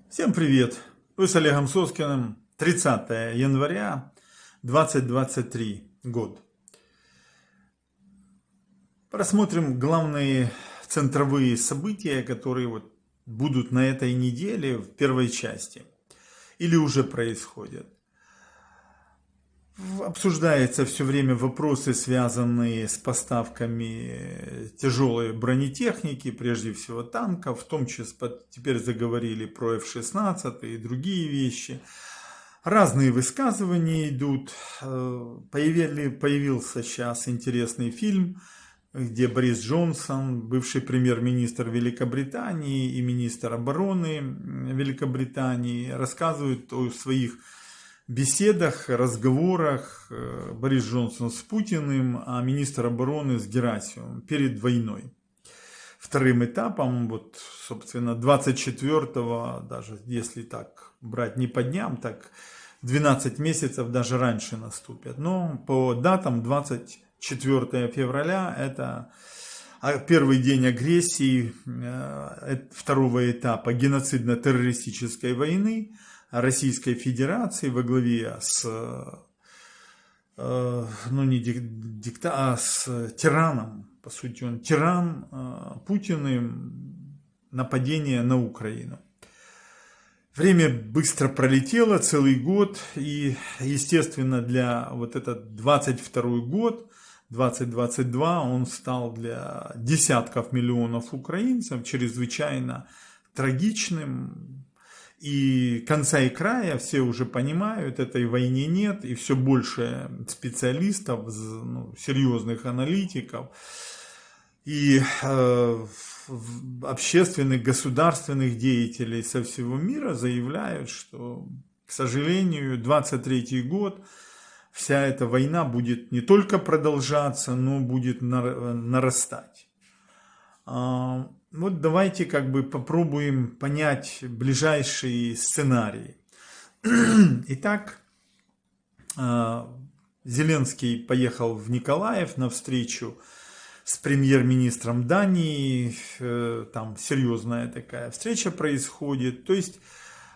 Всем привет! Вы с Олегом Соскиным. 30 января 2023 год. Просмотрим главные центровые события, которые будут на этой неделе в первой части или уже происходят. Обсуждаются все время вопросы, связанные с поставками тяжелой бронетехники, прежде всего танков, в том числе теперь заговорили про F-16 и другие вещи. Разные высказывания идут. Появился сейчас интересный фильм, где Борис Джонсон, бывший премьер-министр Великобритании и министр обороны Великобритании, рассказывают о своих беседах, разговорах Борис Джонсон с Путиным, а министр обороны с Герасимовым перед войной. Вторым этапом, собственно, 24-го, даже если так брать не по дням, так 12 месяцев даже раньше наступят. Но по датам 24 февраля это первый день агрессии второго этапа геноцидно-террористической войны Российской Федерации во главе с тираном, по сути он тиран, Путиным, нападение на Украину. Время быстро пролетело, целый год, и, естественно, для этот 22 год, 2022, он стал для десятков миллионов украинцев чрезвычайно трагичным. И конца и края, все уже понимают, этой войне нет, и все больше специалистов, серьезных аналитиков и общественных, государственных деятелей со всего мира заявляют, что, к сожалению, 23 год, вся эта война будет не только продолжаться, но будет нарастать. Давайте попробуем понять ближайшие сценарии. Итак, Зеленский поехал в Николаев на встречу с премьер-министром Дании. Там серьезная такая встреча происходит. То есть,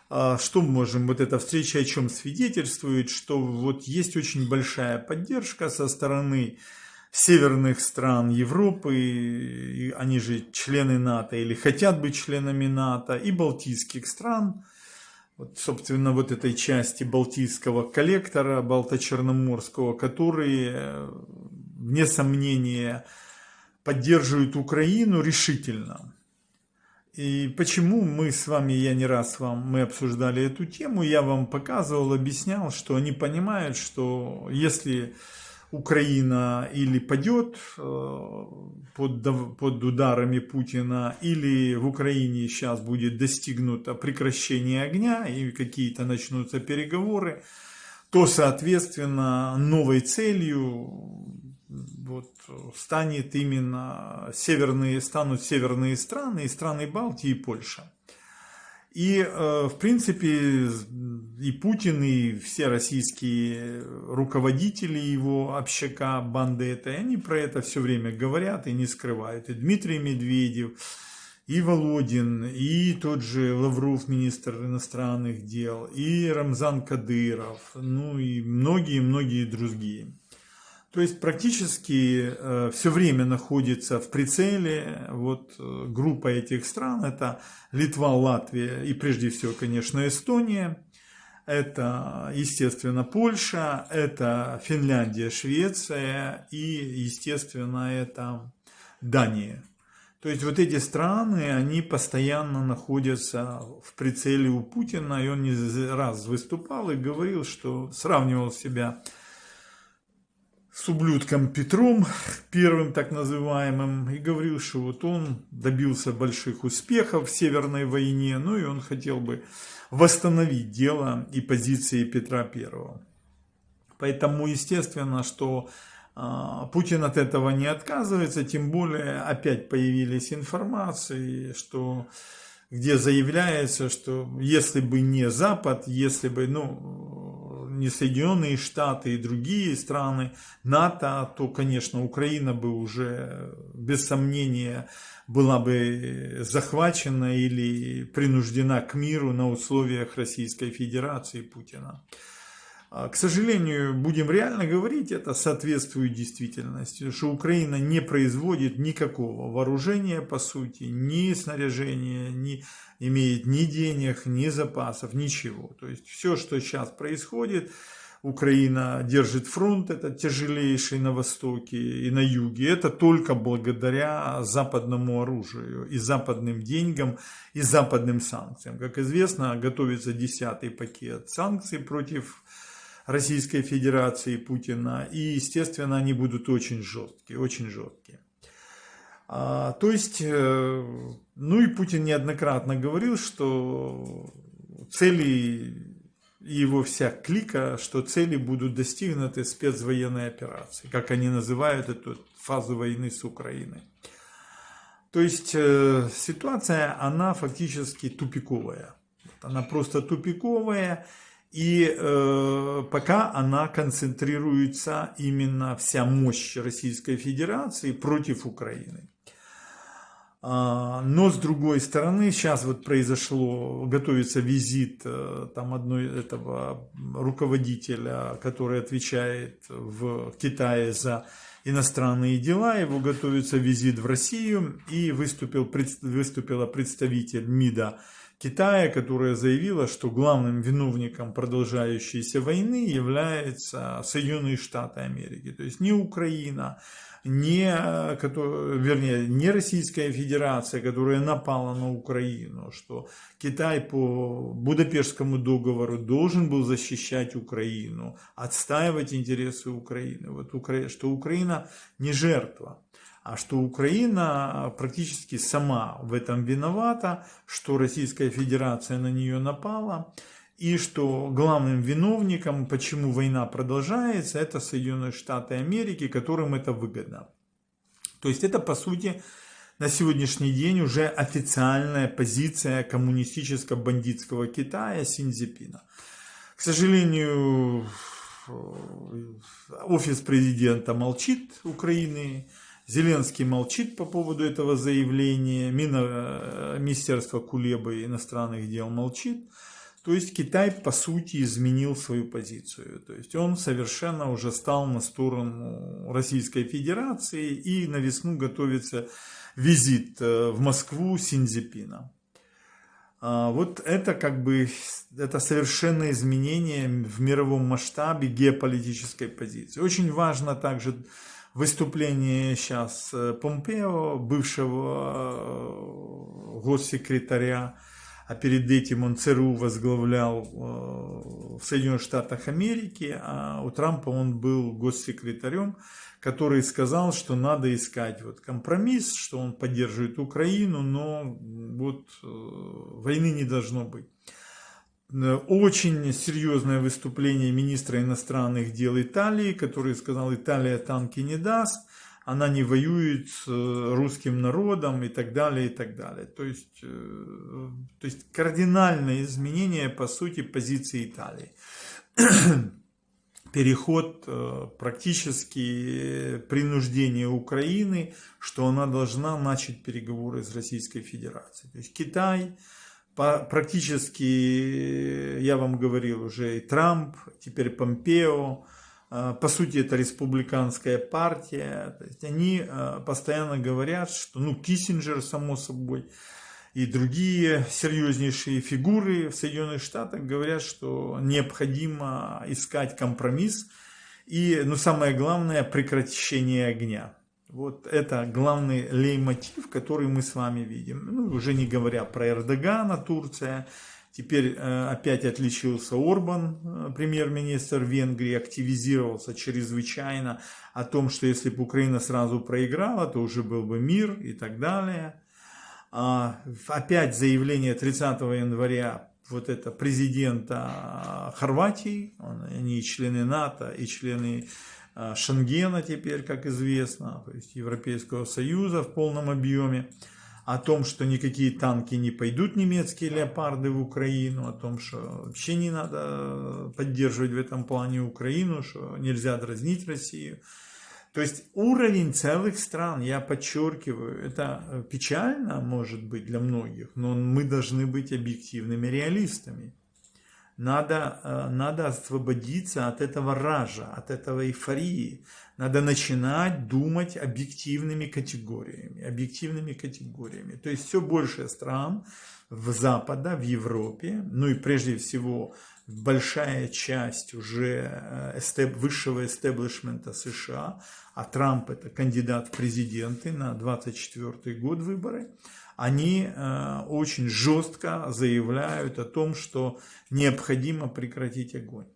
что можем, эта встреча о чем свидетельствует, что есть очень большая поддержка со стороны северных стран Европы, они же члены НАТО или хотят быть членами НАТО, и балтийских стран, собственно, этой части Балтийского коллектора, Балто-Черноморского, которые, вне сомнения, поддерживают Украину решительно. И почему мы с вами, я не раз мы обсуждали эту тему, я вам показывал, объяснял, что они понимают, что если Украина или падет под ударами Путина, или в Украине сейчас будет достигнуто прекращение огня и какие-то начнутся переговоры, то, соответственно, новой целью станут северные страны и страны Балтии и Польша. И, в принципе, и Путин, и все российские руководители его общака, банды этой, они про это все время говорят и не скрывают. И Дмитрий Медведев, и Володин, и тот же Лавров, министр иностранных дел, и Рамзан Кадыров, и многие-многие другие. То есть практически все время находится в прицеле группа этих стран. Это Литва, Латвия и прежде всего, конечно, Эстония. Это, естественно, Польша, это Финляндия, Швеция и, естественно, это Дания. То есть эти страны, они постоянно находятся в прицеле у Путина. И он не раз выступал и говорил, что сравнивал себя с ублюдком Петром, первым так называемым, и говорил, что он добился больших успехов в Северной войне, и он хотел бы восстановить дело и позиции Петра Первого. Поэтому, естественно, что Путин от этого не отказывается, тем более опять появились информации, где заявляется, что если бы не Запад, если бы, не Соединенные Штаты и другие страны НАТО, то, конечно, Украина бы уже, без сомнения, была бы захвачена или принуждена к миру на условиях Российской Федерации Путина. К сожалению, будем реально говорить, это соответствует действительности, что Украина не производит никакого вооружения, по сути, ни снаряжения, не имеет ни денег, ни запасов, ничего. То есть все, что сейчас происходит, Украина держит фронт, это тяжелейший на востоке и на юге, это только благодаря западному оружию и западным деньгам и западным санкциям. Как известно, готовится 10-й пакет санкций против Российской Федерации Путина, и, естественно, они будут очень жесткие, очень жесткие. То есть, ну и Путин неоднократно говорил, что цели его вся клика, что цели будут достигнуты спецвоенной операции, как они называют эту фазу войны с Украиной. То есть, ситуация, она фактически тупиковая. Она просто тупиковая. И пока она концентрируется, именно вся мощь Российской Федерации против Украины. Но с другой стороны, сейчас вот готовится визит там этого руководителя, который отвечает в Китае за иностранные дела, его готовится визит в Россию, и выступила представитель МИДа Китая, которая заявила, что главным виновником продолжающейся войны являются Соединенные Штаты Америки. То есть не Украина, не Российская Федерация, которая напала на Украину, что Китай по Будапештскому договору должен был защищать Украину, отстаивать интересы Украины. Вот что Украина не жертва. А что Украина практически сама в этом виновата, что Российская Федерация на нее напала, и что главным виновником, почему война продолжается, это Соединенные Штаты Америки, которым это выгодно. То есть это, по сути, на сегодняшний день уже официальная позиция коммунистическо-бандитского Китая Си Цзиньпина. К сожалению, офис президента молчит Украины, Зеленский молчит по поводу этого заявления, Министерство Кулебы иностранных дел молчит. То есть Китай, по сути, изменил свою позицию. То есть он совершенно уже стал на сторону Российской Федерации, и на весну готовится визит в Москву Си Цзиньпина. Вот это это совершенное изменение в мировом масштабе геополитической позиции. Очень важно также выступление сейчас Помпео, бывшего госсекретаря, а перед этим он ЦРУ возглавлял в Соединенных Штатах Америки, а у Трампа он был госсекретарем, который сказал, что надо искать компромисс, что он поддерживает Украину, но войны не должно быть. Очень серьезное выступление министра иностранных дел Италии, который сказал, Италия танки не даст, она не воюет с русским народом и так далее, и так далее. То есть кардинальное изменение, по сути, позиции Италии. Переход, практически принуждение Украины, что она должна начать переговоры с Российской Федерацией. То есть Китай, практически, я вам говорил уже, и Трамп, теперь Помпео, по сути, это республиканская партия. То есть они постоянно говорят, что, Киссинджер, само собой, и другие серьезнейшие фигуры в Соединенных Штатах говорят, что необходимо искать компромисс и, самое главное, прекращение огня. Вот это главный лейтмотив, который мы с вами видим. Уже не говоря про Эрдогана, Турция. Теперь опять отличился Орбан, премьер-министр Венгрии, активизировался чрезвычайно о том, что если бы Украина сразу проиграла, то уже был бы мир и так далее. Опять заявление 30 января президента Хорватии, они и члены НАТО, и члены Шенгена теперь, как известно, то есть Европейского Союза в полном объеме. о том, что никакие танки не пойдут, немецкие леопарды, в Украину, о том, что вообще не надо поддерживать в этом плане Украину, что нельзя дразнить Россию. То есть уровень целых стран, я подчеркиваю, это печально, может быть, для многих, но мы должны быть объективными реалистами. Надо освободиться от этого ража, от этого эйфории. Надо начинать думать объективными категориями. То есть все больше стран в Запада, в Европе, ну и прежде всего большая часть уже высшего эстеблишмента США, а Трамп это кандидат в президенты на 2024 год выборы, они очень жестко заявляют о том, что необходимо прекратить огонь.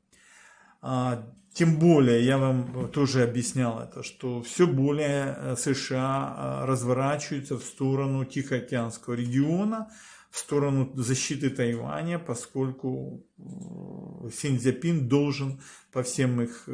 Тем более, я вам тоже объяснял это, что все более США разворачиваются в сторону Тихоокеанского региона, в сторону защиты Тайваня, поскольку Си Цзиньпин должен по всем их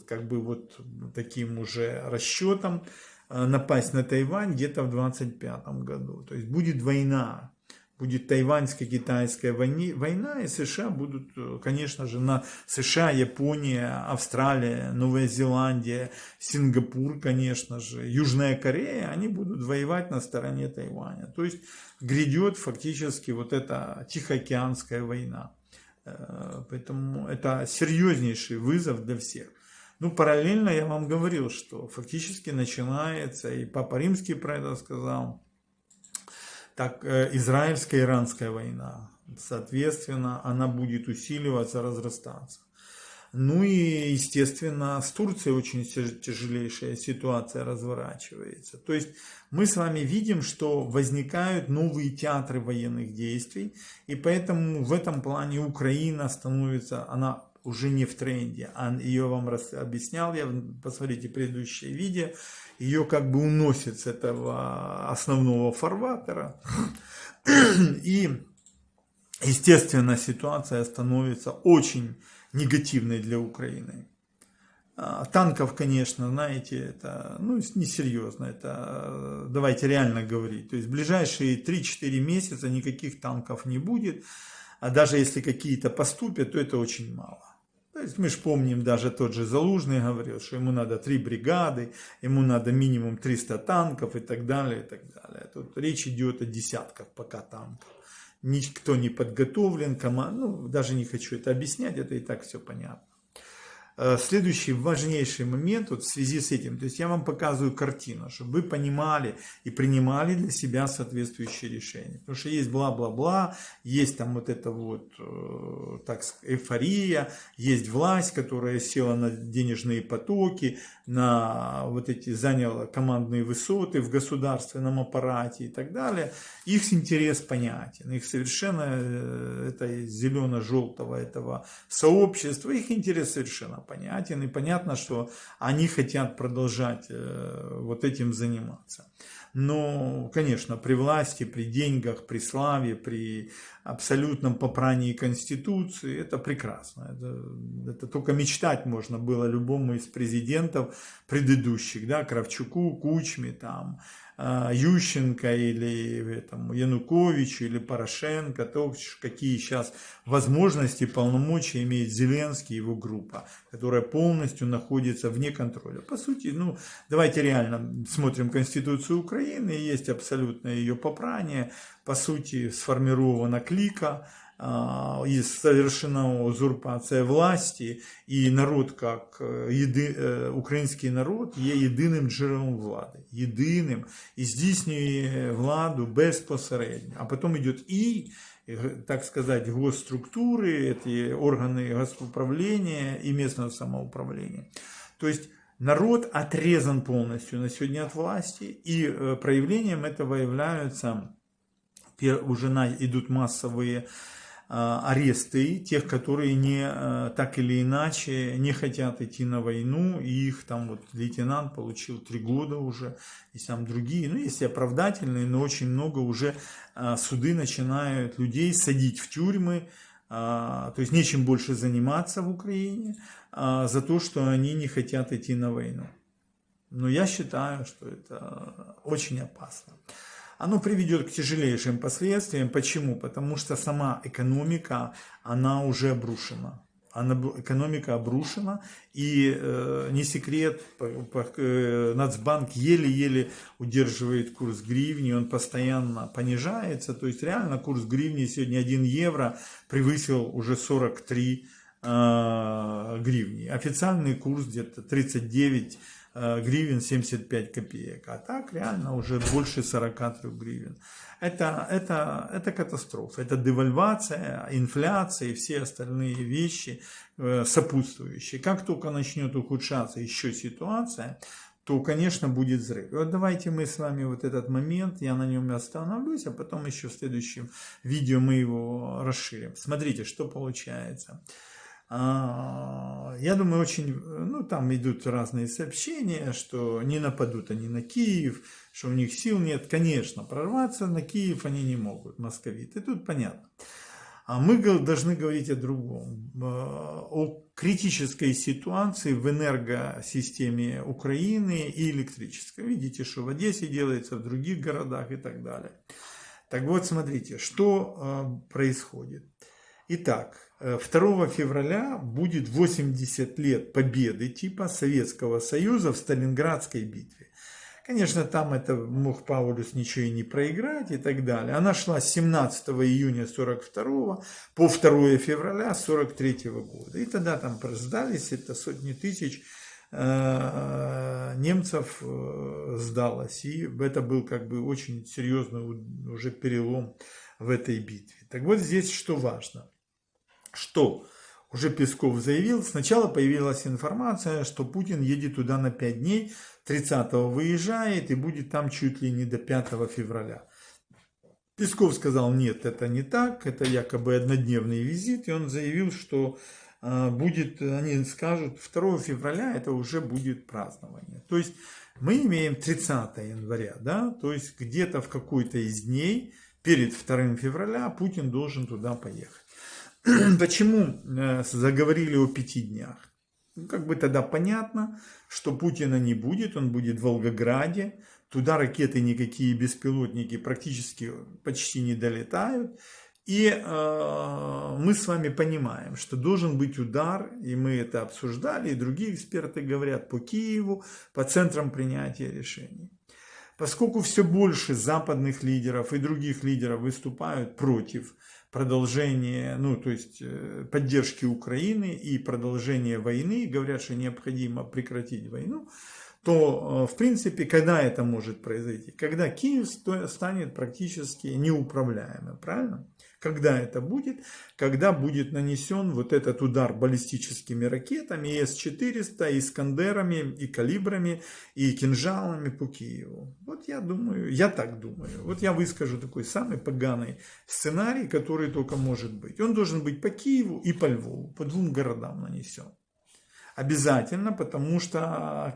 как бы вот таким уже расчетам напасть на Тайвань где-то в 2025 году. То есть будет война, будет тайваньско-китайская война, и США будут, конечно же, на США, Япония, Австралия, Новая Зеландия, Сингапур, конечно же, Южная Корея, они будут воевать на стороне Тайваня. То есть грядет фактически вот эта Тихоокеанская война. Поэтому это серьезнейший вызов для всех. Ну, параллельно я вам говорил, что фактически начинается, и Папа Римский про это сказал, так израильско-иранская война. Соответственно, она будет усиливаться, разрастаться. Ну и, естественно, с Турцией очень тяжелейшая ситуация разворачивается. То есть мы с вами видим, что возникают новые театры военных действий, и поэтому в этом плане Украина становится, она уже не в тренде, ее вам объяснял, я посмотрите предыдущее видео, ее как бы уносит с этого основного фарватера, и, естественно, ситуация становится очень негативной для Украины. Танков, конечно, знаете, это несерьезно, это давайте реально говорить, то есть в ближайшие 3-4 месяца никаких танков не будет, а даже если какие-то поступят, то это очень мало. То есть мы же помним, даже тот же Залужный говорил, что ему надо 3 бригады, ему надо минимум 300 танков и так далее, и так далее. Тут речь идет о десятках пока танков. Никто не подготовлен, даже не хочу это объяснять, это и так все понятно. Следующий важнейший момент вот в связи с этим, то есть я вам показываю картину, чтобы вы понимали и принимали для себя соответствующие решения. Потому что есть бла-бла-бла, есть там вот эта вот так эйфория, есть власть, которая села на денежные потоки, на вот эти заняла командные высоты в государственном аппарате и так далее. Их интерес понятен, их совершенно, это зелено-желтого этого сообщества, их интерес совершенно понятен, и понятно, что они хотят продолжать вот этим заниматься. Но, конечно, при власти, при деньгах, при славе, при абсолютном попрании Конституции, это прекрасно. Это только мечтать можно было любому из президентов предыдущих, да, Кравчуку, Кучме, там, Ющенко или Януковичу или Порошенко, то какие сейчас возможности, полномочия имеет Зеленский и его группа, которая полностью находится вне контроля. По сути, давайте реально смотрим Конституцию Украины, есть абсолютное ее попрание, по сути сформирована клика, и совершена узурпация власти, и народ, как український народ, є єдиним джерелом влади. Єдиним. І здійснює владу безпосередньо. А потом идет и, так сказать, госструктуры, эти органы госуправления и местного самоуправления. То есть народ отрезан полностью на сегодня от власти, и проявлением этого являются, уже идут массовые аресты тех, которые так или иначе не хотят идти на войну, и их там вот лейтенант получил 3 года уже, и там другие, есть и оправдательные, но очень много уже суды начинают людей садить в тюрьмы, то есть нечем больше заниматься в Украине за то, что они не хотят идти на войну. Но я считаю, что это очень опасно. оно приведет к тяжелейшим последствиям. Почему? Потому что сама экономика, она уже обрушена. Экономика обрушена, и не секрет, Нацбанк еле-еле удерживает курс гривни, он постоянно понижается, то есть реально курс гривни сегодня 1 евро превысил уже 43 гривни. Официальный курс где-то 39 гривен 75 копеек, а так реально уже больше 43 гривен. Это катастрофа, это девальвация, инфляция и все остальные вещи сопутствующие. Как только начнет ухудшаться еще ситуация, то, конечно, будет взрыв. И вот давайте мы с вами вот этот момент, я на нем остановлюсь, а потом еще в следующем видео мы его расширим. Смотрите, что получается. Я думаю, там идут разные сообщения, что не нападут они на Киев, что у них сил нет. Конечно, прорваться на Киев они не могут, московиты, тут понятно. А мы должны говорить о другом, о критической ситуации в энергосистеме Украины и электрической. Видите, что в Одессе делается, в других городах и так далее. Так вот, смотрите, что происходит. Итак, 2 февраля будет 80 лет победы типа Советского Союза в Сталинградской битве. Конечно, там это мог Паулюс ничего и не проиграть и так далее. Она шла с 17 июня 1942 по 2 февраля 1943 года. И тогда там сдались, это сотни тысяч немцев сдалось. И это был как бы очень серьезный уже перелом в этой битве. Так вот здесь что важно. Что уже Песков заявил, сначала появилась информация, что Путин едет туда на 5 дней, 30-го выезжает и будет там чуть ли не до 5 февраля. Песков сказал, нет, это не так, это якобы однодневный визит, и он заявил, что они скажут, 2 февраля это уже будет празднование. То есть мы имеем 30 января, да, то есть где-то в какой-то из дней перед 2 февраля Путин должен туда поехать. Почему заговорили о 5 днях? Как бы тогда понятно, что Путина не будет, он будет в Волгограде, туда ракеты никакие, беспилотники практически почти не долетают. И мы с вами понимаем, что должен быть удар, и мы это обсуждали, и другие эксперты говорят, по Киеву, по центрам принятия решений. Поскольку все больше западных лидеров и других лидеров выступают против продолжения, то есть поддержки Украины и продолжения войны, говорят, что необходимо прекратить войну, то, в принципе, когда это может произойти? Когда Киев станет практически неуправляемым, правильно? Когда это будет? Когда будет нанесен вот этот удар баллистическими ракетами, и С-400, и Искандерами, и калибрами, и кинжалами по Киеву. Вот я так думаю. Вот я выскажу такой самый поганый сценарий, который только может быть. Он должен быть по Киеву и по Львову, по 2 городам нанесен. Обязательно, потому что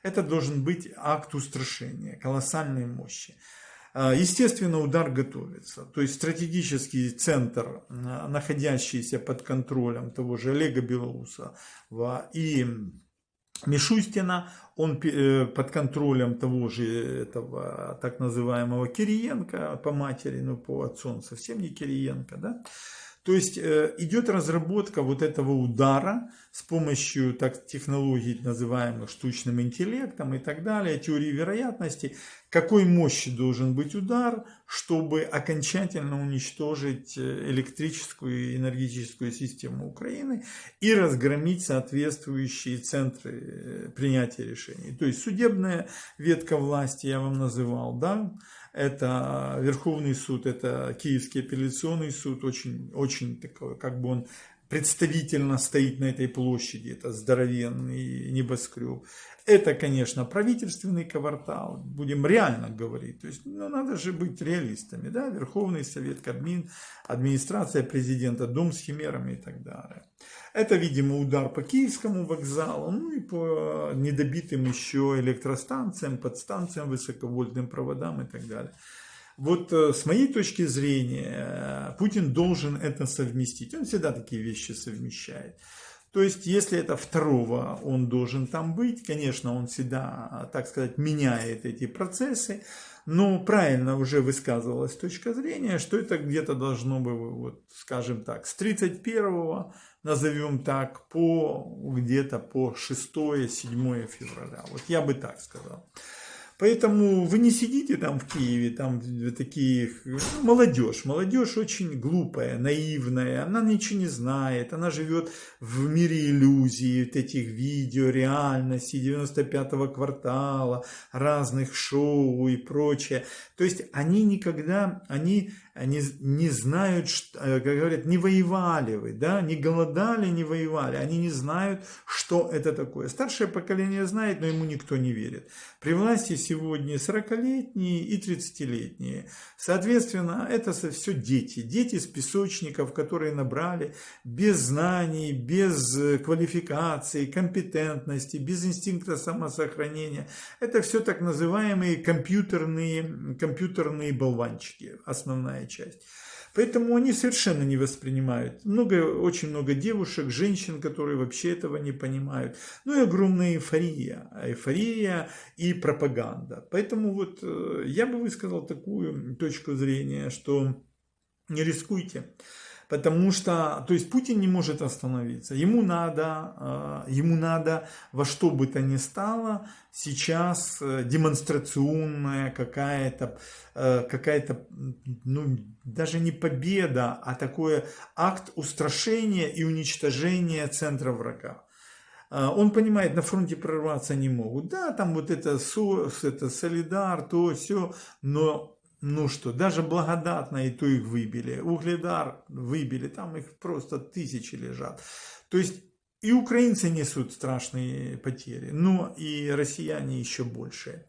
это должен быть акт устрашения, колоссальной мощи. Естественно, удар готовится. То есть стратегический центр, находящийся под контролем того же Олега Белоусова и Мишустина, он под контролем того же этого так называемого Кириенко по матери, по отцу он совсем не Кириенко, да? То есть идет разработка вот этого удара с помощью технологий, называемых штучным интеллектом и так далее, теории вероятности, какой мощи должен быть удар, чтобы окончательно уничтожить электрическую и энергетическую систему Украины и разгромить соответствующие центры принятия решений. То есть судебная ветка власти я вам называл, да? Это Верховный суд, это Киевский апелляционный суд, очень такой, он представительно стоит на этой площади, это здоровенный небоскреб. Это, конечно, правительственный квартал, будем реально говорить, то есть, надо же быть реалистами, да, Верховный Совет, Кабмин, администрация президента, Дом с химерами и так далее. Это, видимо, удар по Киевскому вокзалу, и по недобитым еще электростанциям, подстанциям, высоковольтным проводам и так далее. Вот с моей точки зрения, Путин должен это совместить. Он всегда такие вещи совмещает. То есть, если это 2 он должен там быть, конечно, он всегда, так сказать, меняет эти процессы. Но правильно уже высказывалась точка зрения, что это где-то должно быть, вот, скажем так, с 31-го, назовем так, по где-то по 6-7 февраля. Вот я бы так сказал. Поэтому вы не сидите там в Киеве, там такие, молодежь очень глупая, наивная, она ничего не знает, она живет в мире иллюзий, вот этих видео, реальности, 95-го квартала, разных шоу и прочее. То есть они никогда, они не знают, как говорят, не воевали вы, да, не голодали, не воевали, они не знают, что это такое. Старшее поколение знает, но ему никто не верит. При власти сегодня 40-летние и 30-летние. Соответственно, это все дети. Дети с песочников, которые набрали без знаний, без квалификации, компетентности, без инстинкта самосохранения. Это все так называемые компьютерные болванчики, основная часть. Поэтому они совершенно не воспринимают. Очень много девушек, женщин, которые вообще этого не понимают. Ну и огромная эйфория и пропаганда. Поэтому вот я бы высказал такую точку зрения, что не рискуйте. Потому что, то есть Путин не может остановиться. Ему надо во что бы то ни стало сейчас демонстрационная какая-то, ну, даже не победа, а такой акт устрашения и уничтожения центра врага. Он понимает, на фронте прорваться не могут. Да, там вот это Солидар, то все, но ну что, даже Благодатное, и то их выбили, Угледар выбили, там их просто тысячи лежат. То есть и украинцы несут страшные потери, но и россияне еще больше.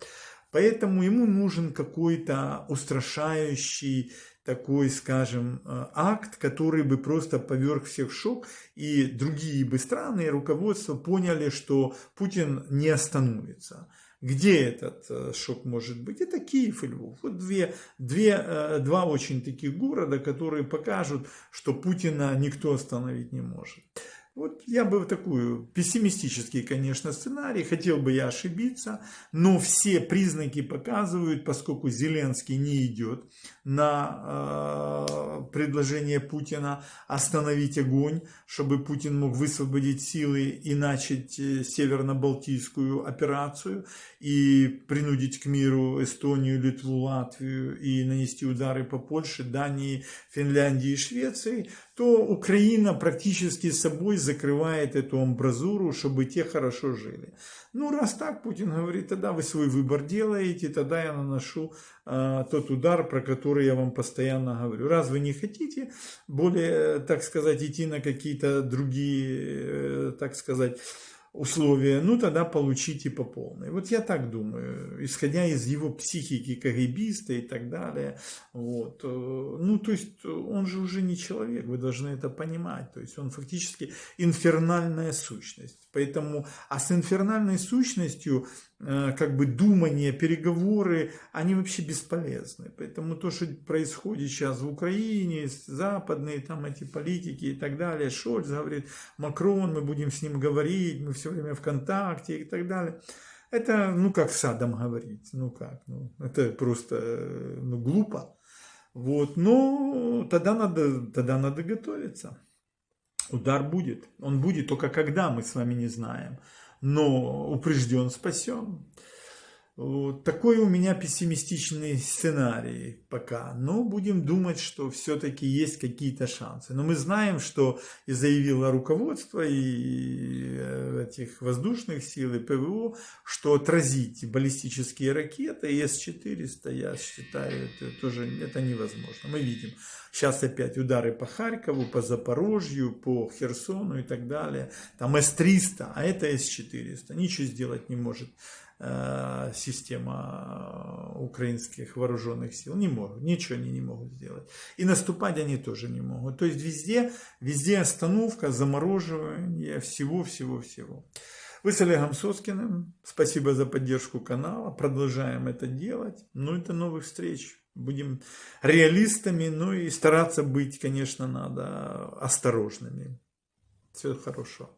Поэтому ему нужен какой-то устрашающий такой, скажем, акт, который бы просто поверг всех в шок, и другие бы страны и руководство поняли, что Путин не остановится. Где этот шок может быть? Это Киев и Львов. Вот два очень таких города, которые покажут, что Путина никто остановить не может. Вот я бы такую пессимистический, конечно, сценарий, хотел бы я ошибиться, но все признаки показывают, поскольку Зеленский не идет на предложение Путина остановить огонь, чтобы Путин мог высвободить силы и начать северно-балтийскую операцию и принудить к миру Эстонию, Литву, Латвию и нанести удары по Польше, Дании, Финляндии и Швеции, то Украина практически собой закрывает эту амбразуру, чтобы те хорошо жили. Ну, раз так, Путин говорит, тогда вы свой выбор делаете, тогда я наношу тот удар, про который я вам постоянно говорю. Раз вы не хотите более, так сказать, идти на какие-то другие, так сказать, условия, ну тогда получите по полной. Вот я так думаю, исходя из его психики КГБиста и так далее. Вот. Ну, то есть он же уже не человек, вы должны это понимать. То есть он фактически инфернальная сущность. Поэтому, а с инфернальной сущностью как бы думание, переговоры, они вообще бесполезны. Поэтому то, что происходит сейчас в Украине, западные там эти политики и так далее, Шольц говорит, Макрон, мы будем с ним говорить, мы все время в контакте и так далее. Это, ну, как с Садом говорить, ну, как, ну, это просто, ну, глупо. Вот, но тогда надо готовиться. Удар будет, он будет, только когда, мы с вами не знаем. Но упрежден, спасен. Вот такой у меня пессимистичный сценарий пока. Но будем думать, что все-таки есть какие-то шансы. Но мы знаем, что и заявило руководство и этих воздушных сил, и ПВО, что отразить баллистические ракеты и С-400, я считаю, это невозможно. Мы видим сейчас опять удары по Харькову, по Запорожью, по Херсону и так далее. Там С-300, а это С-400. Ничего сделать не может система украинских вооруженных сил. Не могут, ничего они не могут сделать. И наступать они тоже не могут. То есть везде остановка, замораживание всего. Вы с Олегом Соскиным. Спасибо за поддержку канала. Продолжаем это делать. Ну, это новых встреч. Будем реалистами, ну и стараться быть, конечно, надо осторожными. Всего хорошего.